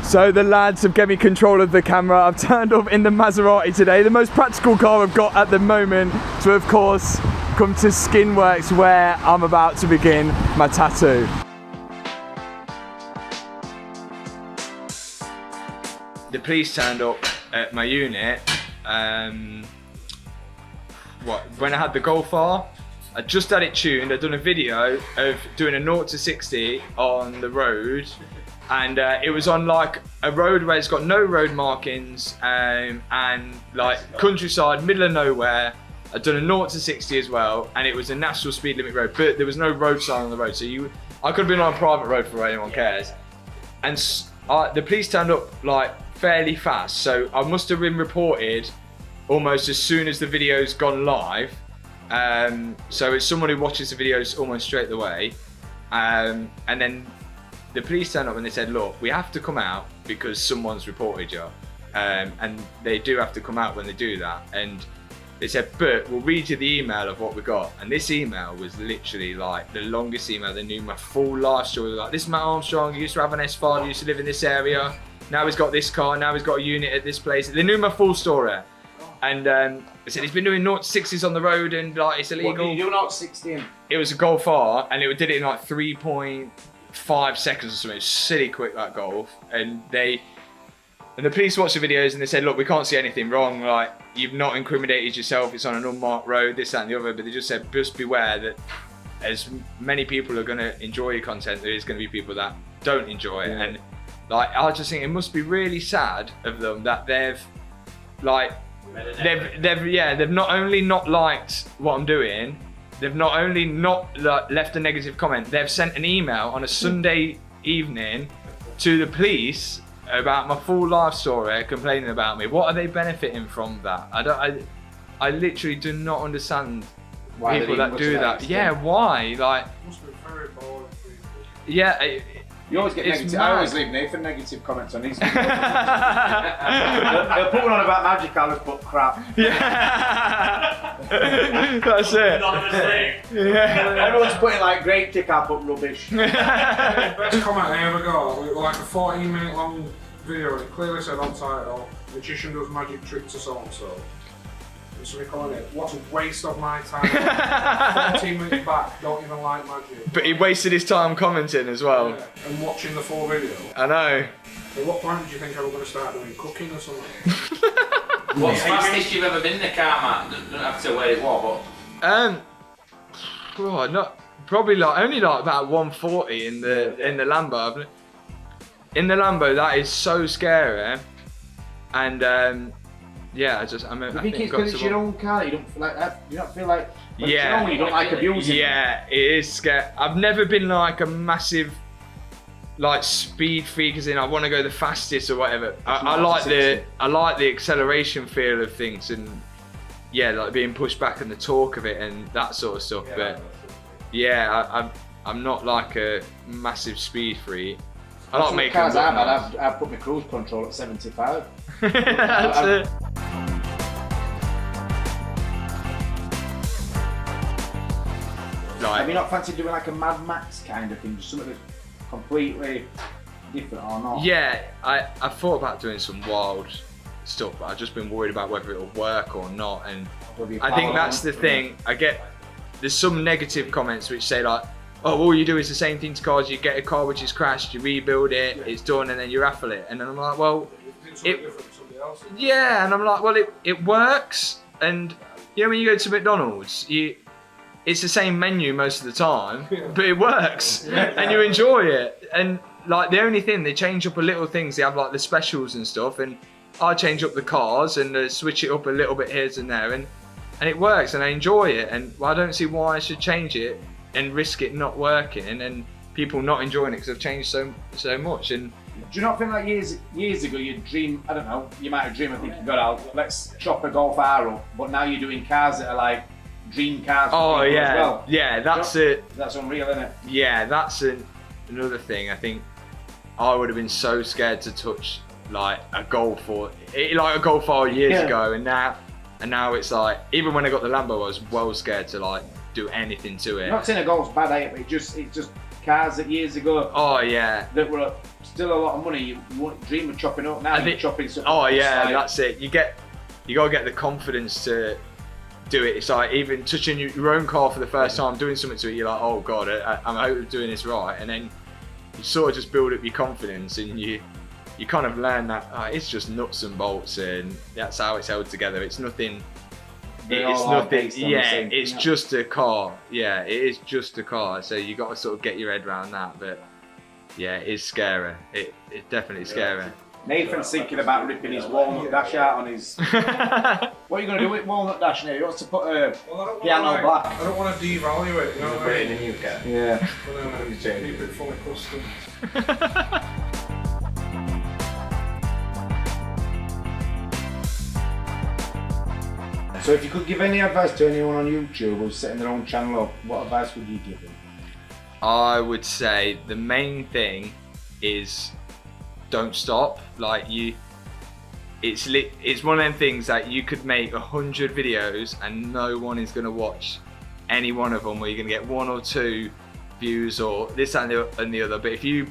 So the lads have given me control of the camera. I've turned up in the Maserati today, the most practical car I've got at the moment, to of course come to Skinworks where I'm about to begin my tattoo. The police turned up at my unit when I had the Golf R. I just had it tuned. I'd done a video of doing a 0 to 60 on the road, and it was on like a road where it's got no road markings and like countryside, middle of nowhere. I'd done a 0 to 60 as well, and it was a national speed limit road, but there was no road sign on the road, so I could have been on a private road for anyone cares. And the police turned up like fairly fast, so I must have been reported almost as soon as the video's gone live. So it's someone who watches the videos almost straight away. And then the police turned up and they said, look, we have to come out because someone's reported you. And they do have to come out when they do that. And they said, but we'll read you the email of what we got. And this email was literally like the longest email. They knew my full life story. Like, this is Matt Armstrong, he used to have an S5, he used to live in this area. Now he's got this car, now he's got a unit at this place. They knew my full story. And they said he's been doing 0 to 60s on the road and like it's illegal. What did you do 0 to 60 in? It was a Golf R and it did it in like 3.5 seconds or something. It was silly quick, that Golf. And the police watched the videos and they said, look, we can't see anything wrong. Like, you've not incriminated yourself. It's on an unmarked road, this, that and the other. But they just said, just beware that as many people are going to enjoy your content, there is going to be people that don't enjoy it. And like, I just think it must be really sad of them that they've not only not liked what I'm doing, they've not only not left a negative comment, they've sent an email on a Sunday evening to the police about my full life story, complaining about me. What are they benefiting from that? I literally do not understand why people that do that. Yeah, why? Like, must be very boring. Yeah. You always get negative. Mad. I always leave Nathan negative comments on his. They'll put one on about magic, I'll just put crap. Yeah. That's it. Yeah. Everyone's putting like great tick, I'll put rubbish. Best comment I ever got, like a 14-minute long video, and it clearly said on title, magician does magic tricks to so-and-so. And somebody calling it, what a waste of my time. 14 minutes back, don't even like magic. But he wasted his time commenting as well. Yeah, and watching the full video. I know. At what point do you think I was going to start doing cooking or something? What's the fastest you've ever been in a car, Matt? Don't have to say where it was, but probably like only like about 140 in the Lambo. In the Lambo, that is so scary, and yeah, I think it's because it's your own car. You don't feel like that. You don't feel like you don't like abusing. Yeah, it is scary. I've never been like a massive like speed freak, as in I want to go the fastest or whatever. I like the acceleration feel of things, and yeah, like being pushed back and the torque of it and that sort of stuff. But yeah, I'm not like a massive speed freak. I like making cars I've put my cruise control at 75. That's it. Have you not fancied doing like a Mad Max kind of thing, just something that's completely different or not? Yeah, I thought about doing some wild stuff, but I've just been worried about whether it'll work or not. And I think that's the thing. There's some negative comments which say like, oh, all you do is the same thing to cars. You get a car which is crashed, you rebuild it, it's done, and then you raffle it. And then I'm like, well, yeah, and I'm like, well, it works. And you know, when you go to McDonald's, it's the same menu most of the time, but it works, and you enjoy it. And like the only thing, they change up a little things. They have like the specials and stuff, and I change up the cars and switch it up a little bit here and there, and it works, and I enjoy it. And I don't see why I should change it and risk it not working and people not enjoying it because I've changed so much. And do you not feel like years ago you'd dream, I don't know, you might have dreamed of thinking, God, let's chop a Golf R up, but now you're doing cars that are like dream cars for people as well. Yeah, that's it. That's unreal, isn't it? Yeah, that's another thing. I think I would have been so scared to touch like a Golf R years ago, and now it's like, even when I got the Lambo, I was well scared to like do anything to it. I'm not saying a Golf's bad, but it's just cars that years ago. Oh yeah. That were still a lot of money. You won't dream of chopping up now. You're chopping something. Oh yeah, like, that's it. You gotta get the confidence to do it. It's like even touching your own car for the first time, doing something to it, you're like, oh god, I'm hoping doing this right, and then you sort of just build up your confidence, and you kind of learn that it's just nuts and bolts, and that's how it's held together. It's nothing. It's nothing. Yeah, it's just a car. Yeah, it is just a car. So you got to sort of get your head around that. But yeah, it is scary. It's definitely scary. Nathan's thinking about ripping his walnut dash out on his. What are you going to do with walnut dash now? He wants to put a piano black. I don't want to devalue it. You know what I mean? in the UK. Yeah. Keep it fully custom. So if you could give any advice to anyone on YouTube who's setting their own channel up, what advice would you give them? I would say the main thing is don't stop. Like it's one of them things that you could make 100 videos and no one is going to watch any one of them, or you're going to get 1 or 2 views or this and the other. But if you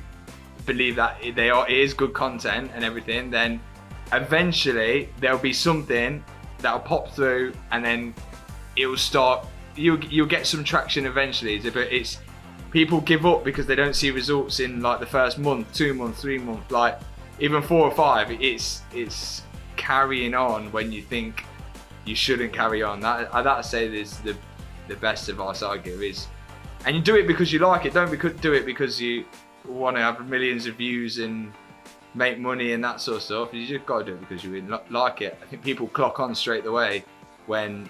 believe that it is good content and everything, then eventually there'll be something that'll pop through, and then it will start. You'll get some traction eventually. But it's people give up because they don't see results in like the first month, 2 months, 3 months, like even 4 or 5. It's carrying on when you think you shouldn't carry on. I'd say this the best advice I give is, and you do it because you like it. Don't do it because you want to have millions of views and make money and that sort of stuff. You just got to do it because you really like it. I think people clock on straight away when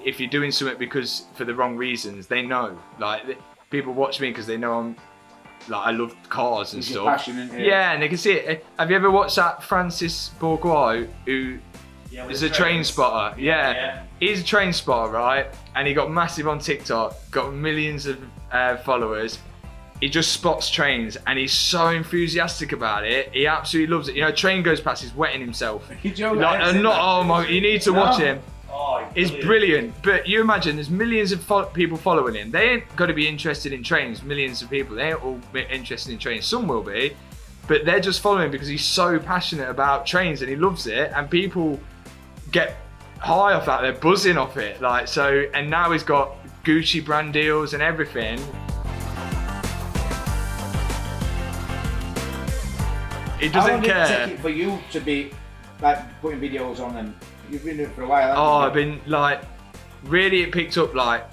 if you're doing something for the wrong reasons. They know, like people watch me because they know I'm like I love cars and stuff. Passionate, yeah, and they can see it. Have you ever watched that Francis Bourgeois who is a train spotter? Yeah, he's a train spotter, right? And he got massive on TikTok, got millions of followers. He just spots trains and he's so enthusiastic about it. He absolutely loves it. You know, a train goes past, he's wetting himself. You need to watch him. It's brilliant. But you imagine there's millions of people following him. They ain't got to be interested in trains, millions of people. They ain't all interested in trains. Some will be, but they're just following him because he's so passionate about trains and he loves it. And people get high off that. They're buzzing off it. Like so, and now he's got Gucci brand deals and everything. He doesn't care. How long did it take it for you to be like putting videos on them? You've been doing it for a while, haven't you? I've been like, really it picked up like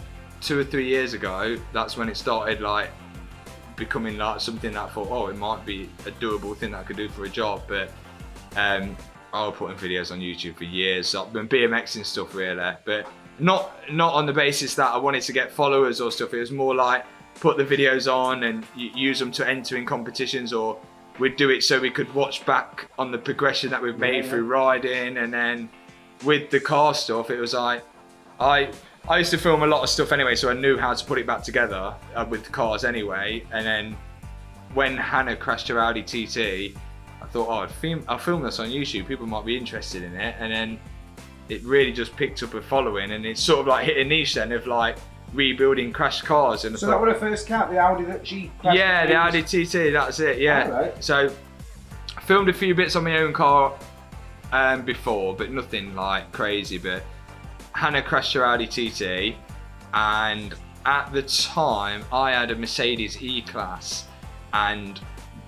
2 or 3 years ago. That's when it started like becoming like something that I thought, it might be a doable thing that I could do for a job. But I was putting videos on YouTube for years. I've been BMXing stuff really, but not on the basis that I wanted to get followers or stuff. It was more like put the videos on and use them to enter in competitions, or we'd do it so we could watch back on the progression that we've made through riding. And then with the car stuff, it was like, I used to film a lot of stuff anyway, so I knew how to put it back together with the cars anyway. And then when Hannah crashed her Audi TT, I thought, I'll film this on YouTube, people might be interested in it. And then it really just picked up a following, and it's sort of like hit a niche then of like rebuilding crashed cars. And so that was the first car, the Audi that she crashed? Yeah, the Audi TT, that's it, yeah. Right. So I filmed a few bits on my own car before, but nothing like crazy. But Hannah crashed her Audi TT, and at the time I had a Mercedes E-Class, and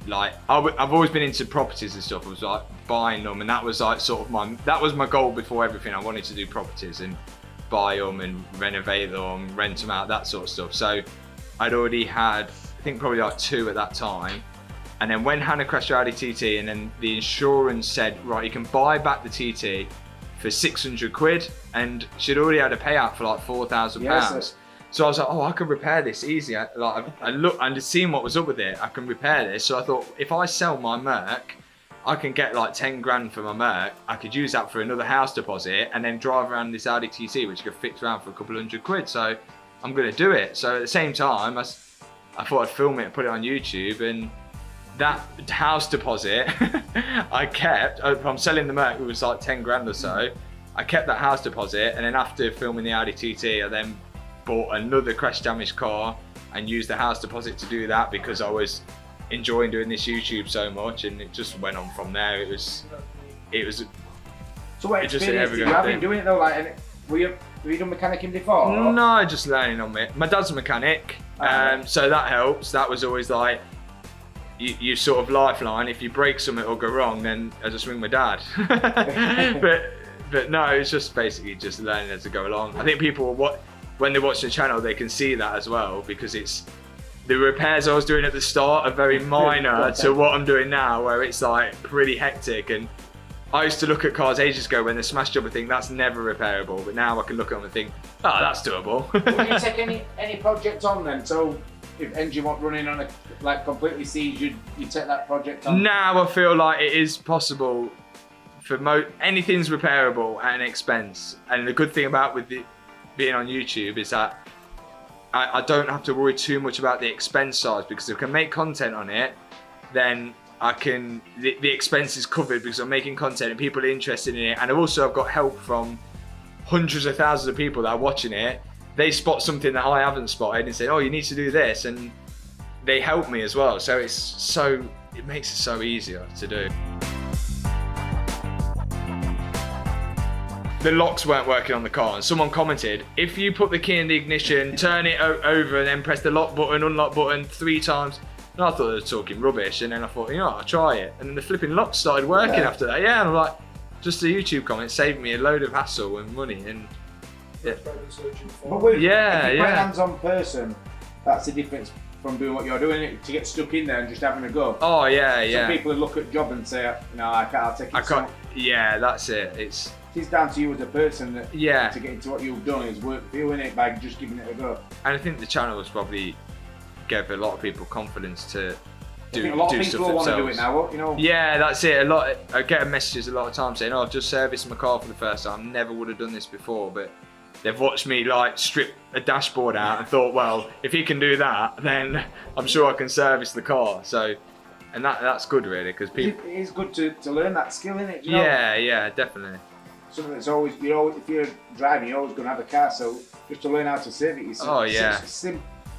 like I've always been into properties and stuff. I was like buying them, and that was like sort of that was my goal before everything. I wanted to do properties and buy them and renovate them, rent them out, that sort of stuff. So I'd already had, I think probably like 2 at that time. And then when Hannah crashed her Audi TT, and then the insurance said, right, you can buy back the TT for 600 quid, and she'd already had a payout for like £4,000. Yes. So I was like, I can repair this easy. I looked and seen what was up with it. I can repair this. So I thought, if I sell my Merc, I can get like 10 grand for my Merc. I could use that for another house deposit and then drive around this Audi TT, which I could fix around for a couple $100. So I'm going to do it. So at the same time, I thought I'd film it and put it on YouTube. And that house deposit, I kept. I'm selling the Merc, it was like 10 grand or so. I kept that house deposit, and then after filming the Audi TT, I then bought another crash damaged car and used the house deposit to do that, because I was enjoying doing this YouTube so much, and it just went on from there. It was. So what It just experience did you every have thing. in doing it though? Like, were you done mechanicking before? or- No, just learning on it. My dad's a mechanic, so that helps. That was always like you sort of lifeline. If you break something or go wrong, then I just ring my dad. but no, it's just basically just learning as to go along. I think people when they watch the channel, they can see that as well, because it's the repairs I was doing at the start are very minor to what I'm doing now, where it's like pretty hectic. And I used to look at cars ages ago when they're smashed up and think that's never repairable, but now I can look at them and think, oh, that's doable. Would you take any project on then? So if engine wasn't running on a like completely siege, you take that project on? Now I feel like it is possible for anything's repairable at an expense. And the good thing about being on YouTube is that I don't have to worry too much about the expense side, because if I can make content on it, then I can, the expense is covered because I'm making content and people are interested in it. And also I've got help from hundreds of thousands of people that are watching it. They spot something that I haven't spotted and say, oh, you need to do this. And they help me as well. So it makes it so easier to do. The locks weren't working on the car, and someone commented, if you put the key in the ignition, turn it over and then press the lock button, unlock button 3 times. And I thought they were talking rubbish, and then I thought, I'll try it. And then the flipping locks started working after that. Yeah, and I'm like, just a YouTube comment saved me a load of hassle and money. And Better than searching for. But if Yeah, you're quite a yeah. hands-on person, that's the difference from doing what you're doing, to get stuck in there and just having a go. oh yeah, yeah. Some people look at a job and say, no, I'll take it. I can't. Yeah, that's it. It's down to you as a person that, Yeah. to get into what you've done is work for you, innit, by just giving it a go. and I think the channel has probably gave a lot of people confidence to do I think a lot of stuff people want to do it themselves. now, you know. Yeah, that's it. I get messages a lot of times saying, "Oh, I've just serviced my car for the first time. Never would have done this before." But they've watched me like strip a dashboard out and thought, "Well, if he can do that, then I'm sure I can service the car." So, and that's good really, because people. It is good to learn that skill, innit? You know? Yeah, definitely. Something that's always, if you're driving, you're always going to have a car, so just to learn how to serve it yourself. Oh, yeah.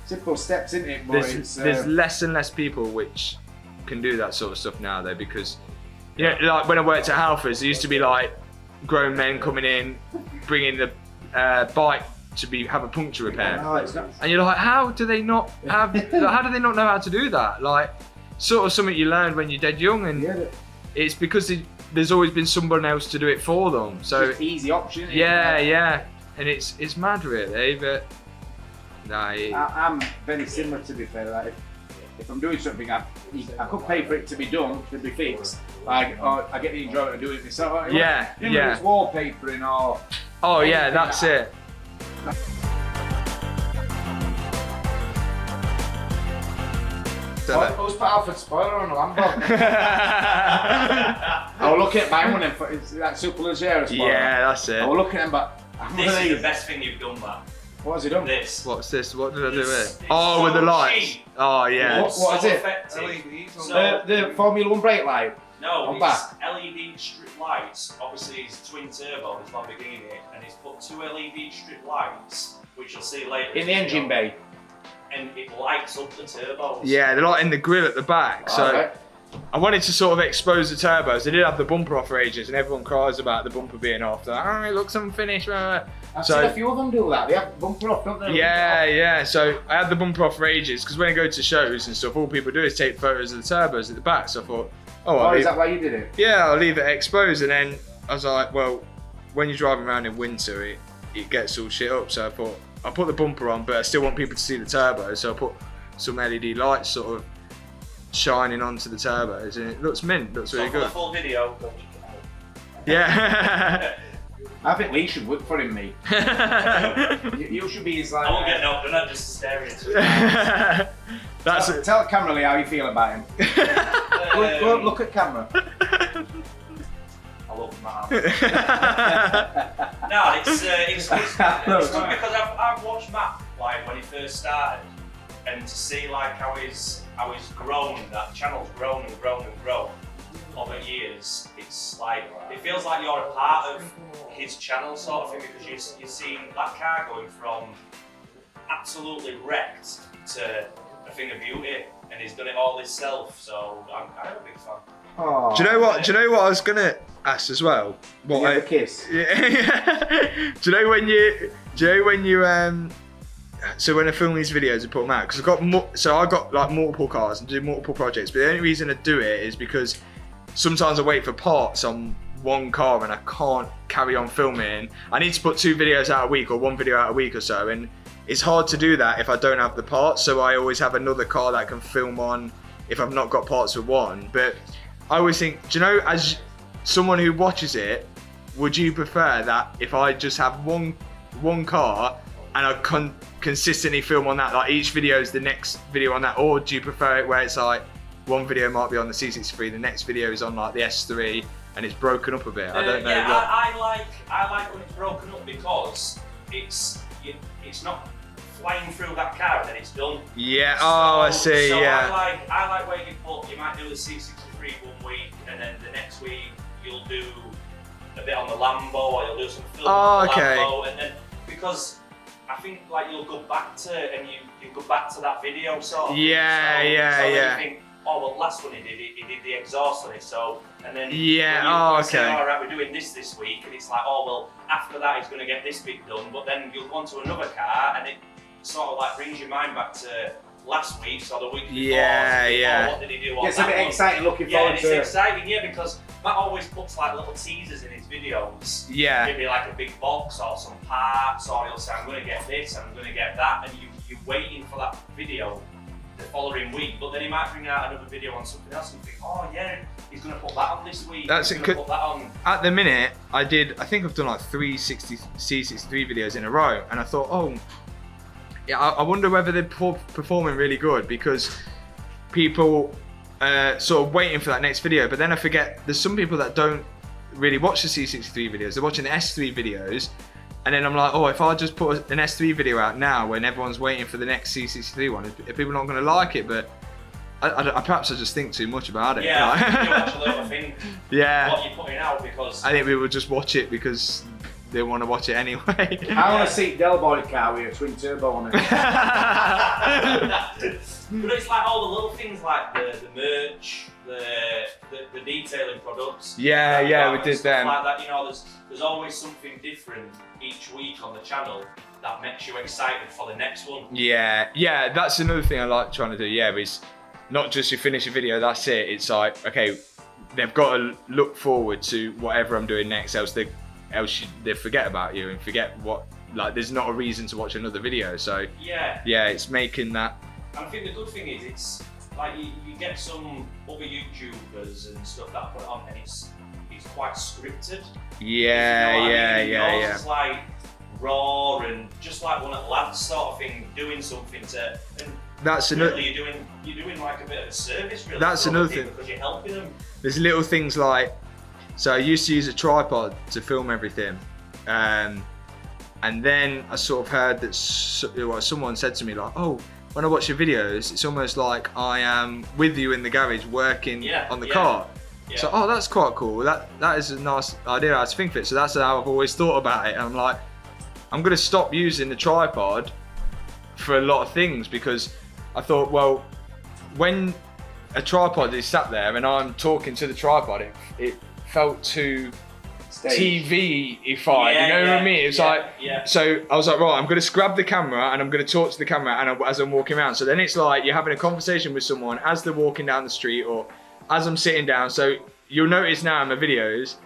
Simple steps, isn't it? But There's less and less people which can do that sort of stuff now, though, because like when I worked at Halfords, there used to be like grown men coming in, bringing the bike to have a puncture repair, no, it's not. and you're like, how do they not know how to do that? Like, sort of something you learned when you're dead young, and Yeah, it's because there's always been someone else to do it for them. So just easy option. Isn't yeah, it? and it's mad really, but no. I'm very similar, to be fair. Like if I'm doing something, I could pay for it to be done, to be fixed. Like, or I get the enjoyment of doing it myself. Yeah, Even yeah. if it's wallpapering or. Oh yeah, anything that's like it. Who's put Alfred spoiler on a Lambo? I was looking at mine one, it's that Super Leggera spoiler. Yeah, that's it. I was looking at him, but I'm This really. is the best thing you've done, man. What has he done? This. What's this? What did I do It's- here? it's Oh, with the so lights. cheap. Oh yeah. What is so it? effective. LEDs on So- The Formula 1 brake light. No, On it's back. LED strip lights. Obviously, it's twin turbo, it's Lamborghini, and it's put 2 LED strip lights, which you'll see later. In the engine bay. And it lights up the turbos. Yeah, they're like in the grill at the back. So Alright. I wanted to sort of expose the turbos. They did have the bumper off for ages, and everyone cries about the bumper being off. They're like, oh, it looks unfinished. I've So- seen a few of them do that. They have bumper off, don't they? Yeah. So I had the bumper off for ages because when I go to shows and stuff, all people do is take photos of the turbos at the back. So I thought, Oh, is that why you did it? yeah, I'll leave it exposed. And then I was like, well, when you're driving around in winter, it gets all shit up. So I thought, I'll put the bumper on, but I still want people to see the turbo. So I put some LED lights sort of shining onto the turbos, and it looks mint. Looks So really for the good. full video, go check it out. Yeah. I think Lee should work for him, mate. You should be his like. I won't get no, they're not just staring at you. That's it. Tell camera Lee how you feel about him. Go look at camera. I love Matt. No, it's good because I've watched Matt like when he first started, and to see like how he's grown, that channel's grown and grown and grown over years. It's like it feels like you're a part of his channel sort of thing, because you're seeing that car going from absolutely wrecked to a thing of beauty, and he's done it all himself. So I'm a big fan. Oh, Do you know what? Do you know what I was gonna ask as well? What you have a kiss? Yeah. Do you know when you so when I film these videos and put them out, because I got like multiple cars and do multiple projects, but the only reason I do it is because sometimes I wait for parts on one car and I can't carry on filming. I need to put 2 videos out a week or 1 video out a week or so, and it's hard to do that if I don't have the parts, so I always have another car that I can film on if I've not got parts for one. But I always think, do you know, as someone who watches it, would you prefer that if I just have one car and I consistently film on that, like each video is the next video on that, or do you prefer it where it's like one video might be on the C63, the next video is on like the S3, and it's broken up a bit? I don't know. Yeah, I like when it's broken up because it's not flying through that car and then it's done. Yeah. I see. So yeah. I like where you might do the C63 one week, and then the next week you'll do a bit on the Lambo, or you'll do some film on the Lambo, and then because I think like you'll go back to that video sort of. Yeah, thing. So yeah. Then you think, oh well, last one he did the exhaust on it, so and then yeah, say, all right, we're doing this week, and it's like, oh well, after that he's going to get this bit done, but then you'll go on to another car, and it sort of like brings your mind back to last week or the week before. Yeah. What did he do? It's a bit exciting looking forward to it. Yeah, it's exciting, because Matt always puts like little teasers in his videos. Yeah. Maybe like a big box or some parts, or he'll say, I'm going to get this, I'm going to get that, and you're waiting for that video the following week, but then he might bring out another video on something else and you think, oh yeah, he's going to put that on this week. That's he's it. going to put that on. At the minute, I think I've done like 3 C63 videos in a row, and I thought, oh, yeah, I wonder whether they're performing really good, because people sort of waiting for that next video, but then I forget there's some people that don't really watch the C63 videos, they're watching the S3 videos, and then I'm like, oh, if I just put an S3 video out now when everyone's waiting for the next C63 one, are people not going to like it? But perhaps I just think too much about it. Yeah, you actually overthink what you're putting out, because I think people just watch it because they want to watch it anyway. I want to see Del Boy car with a twin turbo on it. But it's like all the little things like the merch, the detailing products. Yeah, we did them. Like that, there's always something different each week on the channel that makes you excited for the next one. Yeah, that's another thing I like trying to do. Yeah, is not just you finish a video, that's it. It's like, okay, they've got to look forward to whatever I'm doing next, else they forget about you and forget what, like, there's not a reason to watch another video. So yeah, it's making that. And I think the good thing is it's like you get some other YouTubers and stuff that put it on, and it's quite scripted. Yeah. It's like raw and just like one of the lads sort of thing, doing something to. And that's really another. You're doing like a bit of a service, really. That's another thing, because you're helping them. There's little things like, so I used to use a tripod to film everything, and then I sort of heard that someone said to me like, oh, when I watch your videos, it's almost like I am with you in the garage working on the car. Yeah. So, oh, that's quite cool. That is a nice idea how to think of it. So that's how I've always thought about it. And I'm like, I'm going to stop using the tripod for a lot of things, because I thought, well, when a tripod is sat there and I'm talking to the tripod, it felt too TV-ified, you know what I mean? It's so I was like, right, I'm going to grab the camera and I'm going to talk to the camera as I'm walking around. So then it's like you're having a conversation with someone as they're walking down the street or as I'm sitting down. So you'll notice now in my videos,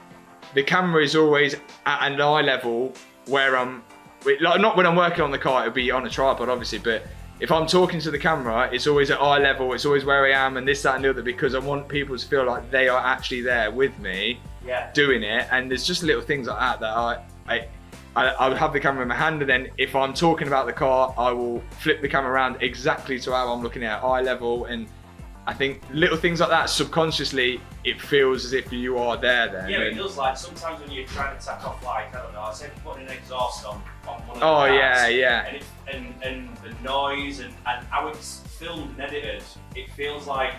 the camera is always at an eye level where I'm, like, not when I'm working on the car, it'll be on a tripod obviously, but if I'm talking to the camera, it's always at eye level, it's always where I am and this, that and the other, because I want people to feel like they are actually there with me doing it. And there's just little things like that I would have the camera in my hand, and then if I'm talking about the car, I will flip the camera around exactly to how I'm looking at eye level. And I think little things like that, subconsciously, it feels as if you are there then. Yeah, it does. Like sometimes when you're trying to tack off, like, I don't know, I say putting an exhaust on one of the cars, yeah. And the noise and how it's filmed and edited, it feels like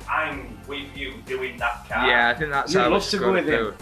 I'm with you doing that car. Yeah, I think that's You'd how love it's to go with him.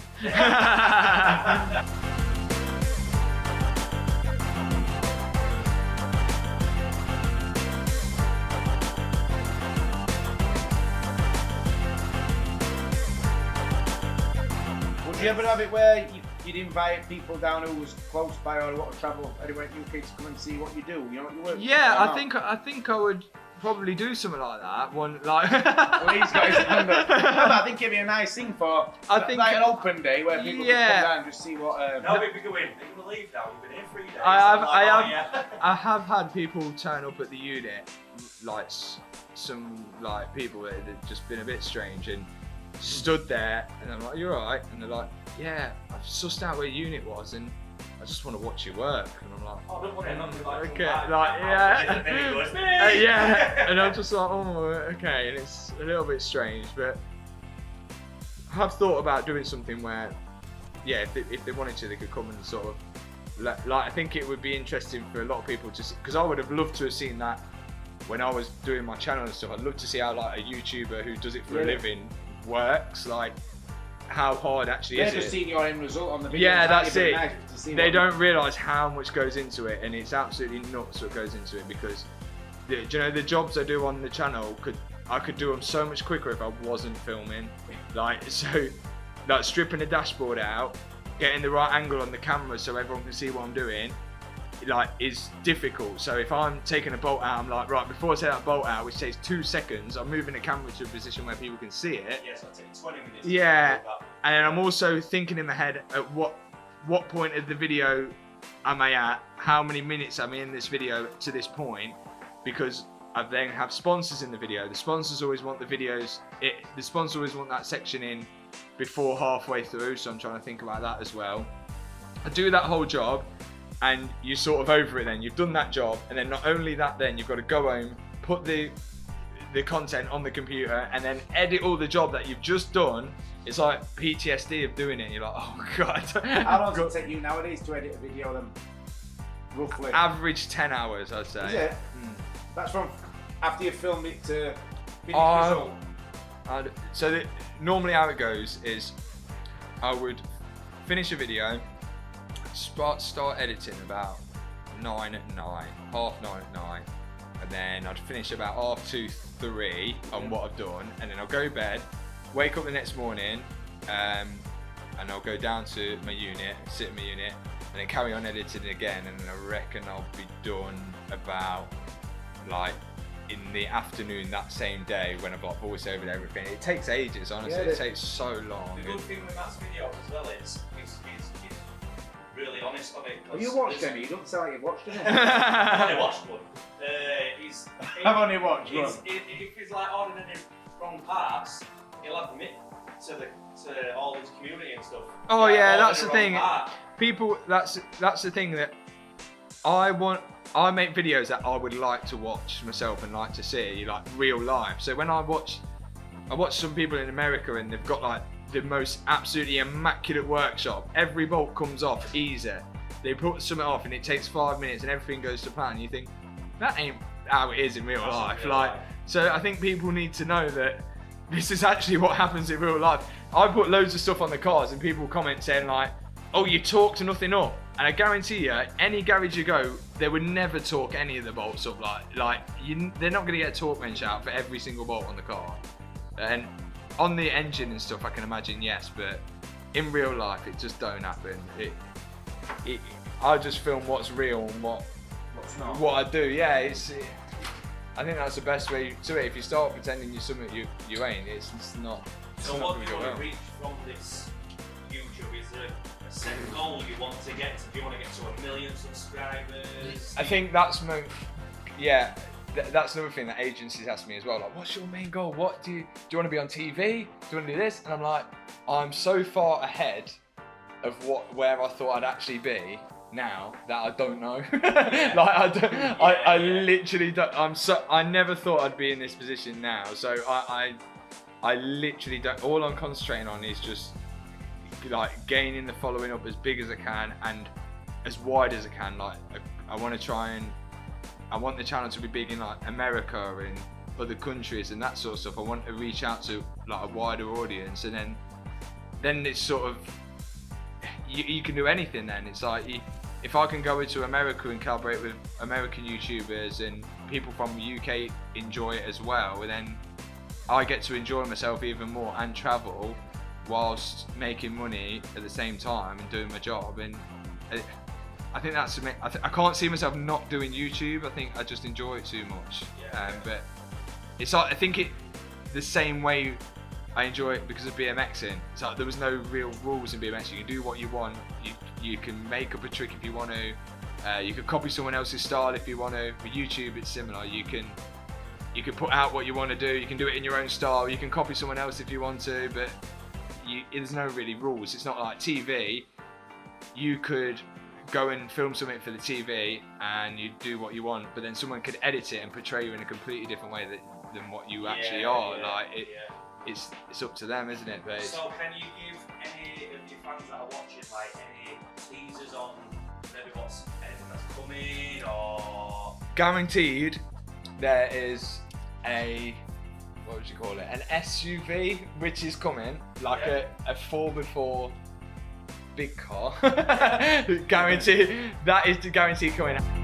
you ever have it where you'd invite people down who was close by or a lot of travel anywhere in the UK to come and see what you do? You know what you work? Yeah, I think I would probably do something like that. One like. Well, he's got his hand up. No, but I think it'd be a nice thing for like an open day where people can come down and just see what. No, we'd be going. Are you gonna leave now? You've been here 3 days. I have had people turn up at the unit, like some like people that had just been a bit strange and stood there, and I'm like, "You're alright," and they're like, "Yeah, I've sussed out where your unit was, and I just want to watch you work," and I'm like, "Oh, don't worry, nothing like okay, like yeah, yeah," and I'm just like, "Oh, okay," and it's a little bit strange, but I have thought about doing something where, yeah, if they wanted to, they could come and sort of, like I think it would be interesting for a lot of people to see, because I would have loved to have seen that when I was doing my channel and stuff. I'd love to see how like a YouTuber who does it for a living works, like how hard actually is it. They've just seen your end result on the video. Yeah, that's it. Nice they don't realise how much goes into it, and it's absolutely nuts what goes into it, because do you know the jobs I do on the channel I could do them so much quicker if I wasn't filming. Like stripping the dashboard out, getting the right angle on the camera so everyone can see what I'm doing, like is difficult. So if I'm taking a bolt out, I'm like, right, before I take that bolt out, which takes 2 seconds, I'm moving the camera to a position where people can see it. Yes, I'll take 20 minutes. Yeah, and then I'm also thinking in my head at what point of the video am I at, how many minutes am I in this video to this point, because I then have sponsors in the video. The sponsors always want the sponsors always want that section in before halfway through, so I'm trying to think about that as well. I do that whole job, and you're sort of over it then. You've done that job, and then not only that, then you've got to go home, put the content on the computer, and then edit all the job that you've just done. It's like PTSD of doing it. You're like, oh god. How long does it take you nowadays to edit a video then? Roughly. Average 10 hours, I'd say. Is it? That's from after you filmed it to finish result. Normally how it goes is I would finish a video, start editing about 9 at night, 9:30 at night, and then I'd finish about 2:30, 3 on what I've done, and then I'll go to bed, wake up the next morning, and I'll go down to my unit, sit in my unit, and then carry on editing again, and then I reckon I'll be done about like in the afternoon that same day when I've got voiceover and everything. It takes ages, honestly. It takes so long. The good thing with Matt's videos as well is he's really honest on it. Have you watched any? You don't sound like you've watched any. I've only watched one. I've only watched one. If he's like ordering any wrong parts, he'll admit to all his community and stuff. Oh yeah, that's the thing. People, that's the thing that I make videos that I would like to watch myself and like to see, like real life. So when I watch some people in America and they've got like the most absolutely immaculate workshop. Every bolt comes off easy. They put something off and it takes 5 minutes and everything goes to plan. You think that ain't how it is in real life. So I think people need to know that this is actually what happens in real life. I put loads of stuff on the cars and people comment saying like, "Oh, you talked nothing up." And I guarantee you, any garage you go, they would never torque any of the bolts up. They're not going to get a torque wrench out for every single bolt on the car. And on the engine and stuff, I can imagine yes, but in real life, it just don't happen. I just film what's real and what's not. What I do, yeah. I think that's the best way to it. If you start pretending you're something you ain't, it's not. So what do you want to reach from this YouTube? Is there a set goal you want to get to? Do you want to get to 1 million subscribers? I think that's that's another thing that agencies ask me as well. Like, what's your main goal? What do you want to be on TV? Do you want to do this? And I'm like, I'm so far ahead of where I thought I'd actually be now that I don't know. I literally don't. I never thought I'd be in this position now. So I literally don't. All I'm concentrating on is just like gaining the following up as big as I can and as wide as I can. Like I want to try and I want the channel to be big in like America and other countries and that sort of stuff. I want to reach out to like a wider audience, and then it's sort of you can do anything. Then it's like if I can go into America and collaborate with American YouTubers and people from the UK enjoy it as well, and then I get to enjoy myself even more and travel whilst making money at the same time and doing my job. And I think that's I can't see myself not doing YouTube. I think I just enjoy it too much. But it's like, I think the same way I enjoy it because of BMXing. It's like there was no real rules in BMX. You can do what you want. You can make up a trick if you want to. You can copy someone else's style if you want to. With YouTube, it's similar. You can put out what you want to do. You can do it in your own style. You can copy someone else if you want to, but there's no really rules. It's not like TV. You could go and film something for the TV and you do what you want, but then someone could edit it and portray you in a completely different way than what you actually are. It's up to them, isn't it? But so can you give any of your fans that are watching like any teasers on maybe anything that's coming, or guaranteed there is what would you call it? An SUV which is coming, like a 4x4 big car. Guaranteed. That is the guarantee coming out.